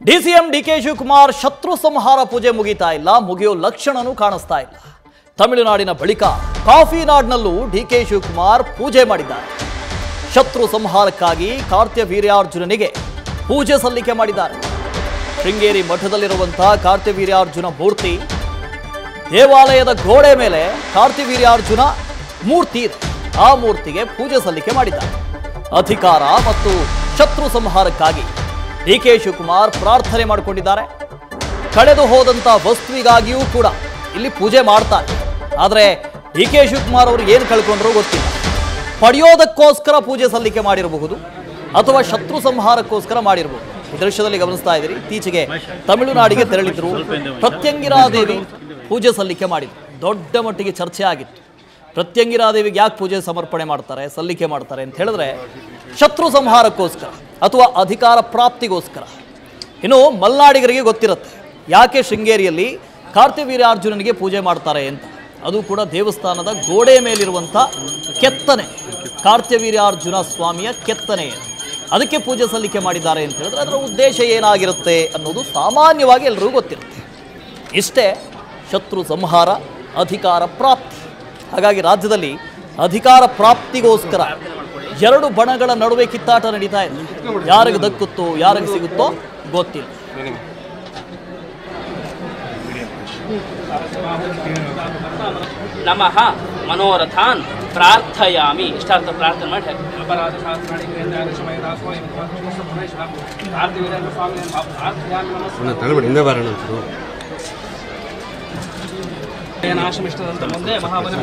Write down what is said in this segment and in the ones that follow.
DCM DK Shivakumar ಶತ್ರು ಸಂಹಾರ ಪೂಜೆ ಮುಗಿತಾ ಇಲ್ಲ, ಮುಗಿಯೋ ಲಕ್ಷಣನೂ ಕಾಣಿಸ್ತಾ ಇಲ್ಲ. ತಮಿಳುನಾಡಿನ ಬಳಿಕ ಕಾಫಿ ನಾಡಿನಲ್ಲೂ ಡಿಕೆ ಶಿವಕುಮಾರ್ ಪೂಜೆ ಮಾಡಿದ್ದಾರೆ. ಶತ್ರು ಸಂಹಾರಕ್ಕಾಗಿ ಕಾರ್ತ್ಯ ವೀರ್ಯಾರ್ಜುನನಿಗೆ ಪೂಜೆ ಸಲ್ಲಿಕೆ ಮಾಡಿದ್ದಾರೆ. ಶೃಂಗೇರಿ ಮಠದಲ್ಲಿರುವಂತಹ ಕಾರ್ತ್ಯ ವೀರ್ಯಾರ್ಜುನ ಮೂರ್ತಿ, ದೇವಾಲಯದ ಗೋಡೆ ಮೇಲೆ ಕಾರ್ತ್ಯ ವೀರ್ಯಾರ್ಜುನ ಮೂರ್ತಿ ಇದೆ. ಆ ಮೂರ್ತಿಗೆ ಪೂಜೆ ಸಲ್ಲಿಕೆ ಮಾಡಿದ್ದಾರೆ. ಅಧಿಕಾರ ಮತ್ತು ಶತ್ರು ಸಂಹಾರಕ್ಕಾಗಿ ಡಿಕೆ ಶಿವಕುಮಾರ್ ಪ್ರಾರ್ಥನೆ ಮಾಡಿಕೊಂಡಿದ್ದಾರೆ. ಕಳೆದು ಹೋದಂತ ವಸ್ತುವಿಗಾಗಿಯೂ ಕೂಡ ಇಲ್ಲಿ ಪೂಜೆ ಮಾಡ್ತಾರೆ. ಆದರೆ ಡಿಕೆ ಶಿವಕುಮಾರ್ ಅವರು ಏನು ಕಳ್ಕೊಂಡ್ರು ಗೊತ್ತಿಲ್ಲ. ಪಡೆಯೋದಕ್ಕೋಸ್ಕರ ಪೂಜೆ ಸಲ್ಲಿಕೆ ಮಾಡಿರಬಹುದು ಅಥವಾ ಶತ್ರು ಸಂಹಾರಕ್ಕೋಸ್ಕರ ಮಾಡಿರಬಹುದು. ಈ ದೃಶ್ಯದಲ್ಲಿ ಗಮನಿಸ್ತಾ ಇದ್ದೀರಿ, ಇತ್ತೀಚೆಗೆ ತಮಿಳುನಾಡಿಗೆ ತೆರಳಿದ್ರು. ಪ್ರತ್ಯಂಗಿರಾದೇವಿ ಪೂಜೆ ಸಲ್ಲಿಕೆ ಮಾಡಿದ್ರು. ದೊಡ್ಡ ಮಟ್ಟಿಗೆ ಚರ್ಚೆ ಆಗಿತ್ತು. ಪ್ರತ್ಯಂಗಿರಾದೇವಿಗೆ ಯಾಕೆ ಪೂಜೆ ಸಮರ್ಪಣೆ ಮಾಡ್ತಾರೆ, ಸಲ್ಲಿಕೆ ಮಾಡ್ತಾರೆ ಅಂತ ಹೇಳಿದ್ರೆ ಶತ್ರು ಸಂಹಾರಕ್ಕೋಸ್ಕರ ಅಥವಾ ಅಧಿಕಾರ ಪ್ರಾಪ್ತಿಗೋಸ್ಕರ. ಇನ್ನು ಮಲ್ನಾಡಿಗರಿಗೆ ಗೊತ್ತಿರುತ್ತೆ ಯಾಕೆ ಶೃಂಗೇರಿಯಲ್ಲಿ ಕಾರ್ತ್ಯ ವೀರ್ಯಾರ್ಜುನನಿಗೆ ಪೂಜೆ ಮಾಡ್ತಾರೆ ಅಂತ. ಅದು ಕೂಡ ದೇವಸ್ಥಾನದ ಗೋಡೆ ಮೇಲಿರುವಂಥ ಕೆತ್ತನೆ, ಕಾರ್ತ್ಯ ವೀರ್ಯಾರ್ಜುನ ಸ್ವಾಮಿಯ ಕೆತ್ತನೆ. ಅದಕ್ಕೆ ಪೂಜೆ ಸಲ್ಲಿಕೆ ಮಾಡಿದ್ದಾರೆ ಅಂತ ಹೇಳಿದ್ರೆ ಅದರ ಉದ್ದೇಶ ಏನಾಗಿರುತ್ತೆ ಅನ್ನೋದು ಸಾಮಾನ್ಯವಾಗಿ ಎಲ್ಲರಿಗೂ ಗೊತ್ತಿರುತ್ತೆ. ಇಷ್ಟೇ ಶತ್ರು ಸಂಹಾರ, ಅಧಿಕಾರ ಪ್ರಾಪ್ತಿ. ಹಾಗಾಗಿ ರಾಜ್ಯದಲ್ಲಿ ಅಧಿಕಾರ ಪ್ರಾಪ್ತಿಗೋಸ್ಕರ ಎರಡು ಬಣಗಳ ನಡುವೆ ಕಿತ್ತಾಟ ನಡೀತಾ ಇದೆ. ಯಾರಿಗೆ ದಕ್ಕುತ್ತೋ ಯಾರಿಗೆ ಸಿಗುತ್ತೋ ಗೊತ್ತಿಲ್ಲ. ನಮಃ ಮನೋರಥಾನ್ ಪ್ರಾರ್ಥಯಾಮಿ. ಇಷ್ಟಾರ್ಥ ಪ್ರಾರ್ಥನೆ ಮಾಡಿ ನಾಶಮಿಷ್ಟದಂತ ಮುಂದೆ ಮಹಾಬಲ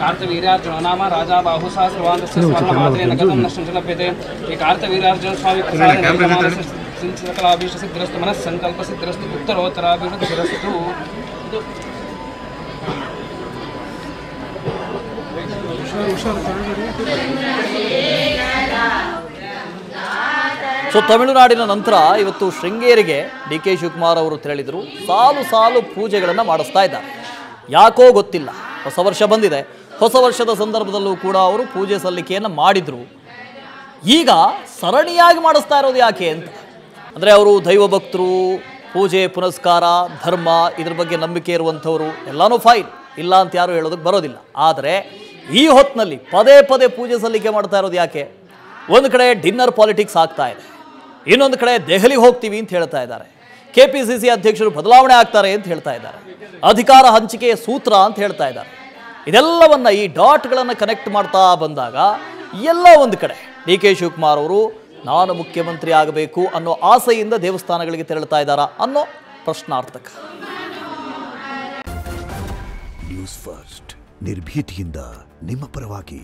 ಕಾರ್ತವೀರ್ಯಾರ್ಜುನ ನಾಮ ರಾಜ ಬಾಹು ಸಹಸ್ರವಾಂತಸ್ಯ ಸ್ವರ್ಣಮಾತ್ರೇನ ಗತಂ ನಷ್ಟಂ ಚ ಲಭ್ಯತೆ. ಈ ಕಾರ್ತವೀರ್ಯಾರ್ಜುನ ಸ್ವಾಮಿ ಕಲಾಭೀಷ್ಟ ಸಿದ್ಧರಸ್ತು ಮನಃ ಸಂಕಲ್ಪ ಸಿದ್ಧರಸ್ತು ಉತ್ತರೋತ್ತರಾಭಿವೃದ್ಧಿರಸ್ತು. ಸೊ ತಮಿಳುನಾಡಿನ ನಂತರ ಇವತ್ತು ಶೃಂಗೇರಿಗೆ ಡಿಕೆ ಶಿವಕುಮಾರ್ ಅವರು ತೆರಳಿದರು. ಸಾಲು ಸಾಲು ಪೂಜೆಗಳನ್ನು ಮಾಡಿಸ್ತಾ ಇದ್ದಾರೆ. ಯಾಕೋ ಗೊತ್ತಿಲ್ಲ, ಹೊಸ ವರ್ಷ ಬಂದಿದೆ. ಹೊಸ ವರ್ಷದ ಸಂದರ್ಭದಲ್ಲೂ ಕೂಡ ಅವರು ಪೂಜೆ ಸಲ್ಲಿಕೆಯನ್ನು ಮಾಡಿದರು. ಈಗ ಸರಣಿಯಾಗಿ ಮಾಡಿಸ್ತಾ ಇರೋದು ಯಾಕೆ ಅಂತ ಅಂದರೆ, ಅವರು ದೈವ ಭಕ್ತರು, ಪೂಜೆ ಪುನಸ್ಕಾರ, ಧರ್ಮ, ಇದ್ರ ಬಗ್ಗೆ ನಂಬಿಕೆ ಇರುವಂಥವ್ರು, ಎಲ್ಲನೂ ಫೈನ್, ಇಲ್ಲ ಅಂತ ಯಾರು ಹೇಳೋದಕ್ಕೆ ಬರೋದಿಲ್ಲ. ಆದರೆ ಈ ಹೊತ್ತಿನಲ್ಲಿ ಪದೇ ಪದೇ ಪೂಜೆ ಸಲ್ಲಿಕೆ ಮಾಡ್ತಾ ಇರೋದು ಯಾಕೆ? ಒಂದು ಕಡೆ ಡಿನ್ನರ್ ಪಾಲಿಟಿಕ್ಸ್ ಆಗ್ತಾ ಇದೆ, ಇನ್ನೊಂದು ಕಡೆ ದೆಹಲಿಗೆ ಹೋಗ್ತೀವಿ ಅಂತ ಹೇಳ್ತಾ ಇದ್ದಾರೆ. KPCC ಅಧ್ಯಕ್ಷರು ಬದಲಾವಣೆ ಆಗ್ತಾರೆ ಅಂತ ಹೇಳ್ತಾ ಇದ್ದಾರೆ. ಅಧಿಕಾರ ಹಂಚಿಕೆಯ ಸೂತ್ರ ಅಂತ ಹೇಳ್ತಾ ಇದ್ದಾರೆ. ಇದೆಲ್ಲವನ್ನ, ಈ ಡಾಟ್ಗಳನ್ನು ಕನೆಕ್ಟ್ ಮಾಡ್ತಾ ಬಂದಾಗ ಎಲ್ಲ ಒಂದು ಕಡೆ ಡಿಕೆ ಶಿವಕುಮಾರ್ ಅವರು ನಾನು ಮುಖ್ಯಮಂತ್ರಿ ಆಗಬೇಕು ಅನ್ನೋ ಆಸೆಯಿಂದ ದೇವಸ್ಥಾನಗಳಿಗೆ ತೆರಳುತ್ತಾ ಇದ್ದಾರಾ ಅನ್ನೋ ಪ್ರಶ್ನಾರ್ಥಕ. ನ್ಯೂಸ್ ಫಸ್ಟ್ ನಿರ್ಭೀತಿಯಿಂದ ನಿಮ್ಮ ಪರವಾಗಿ.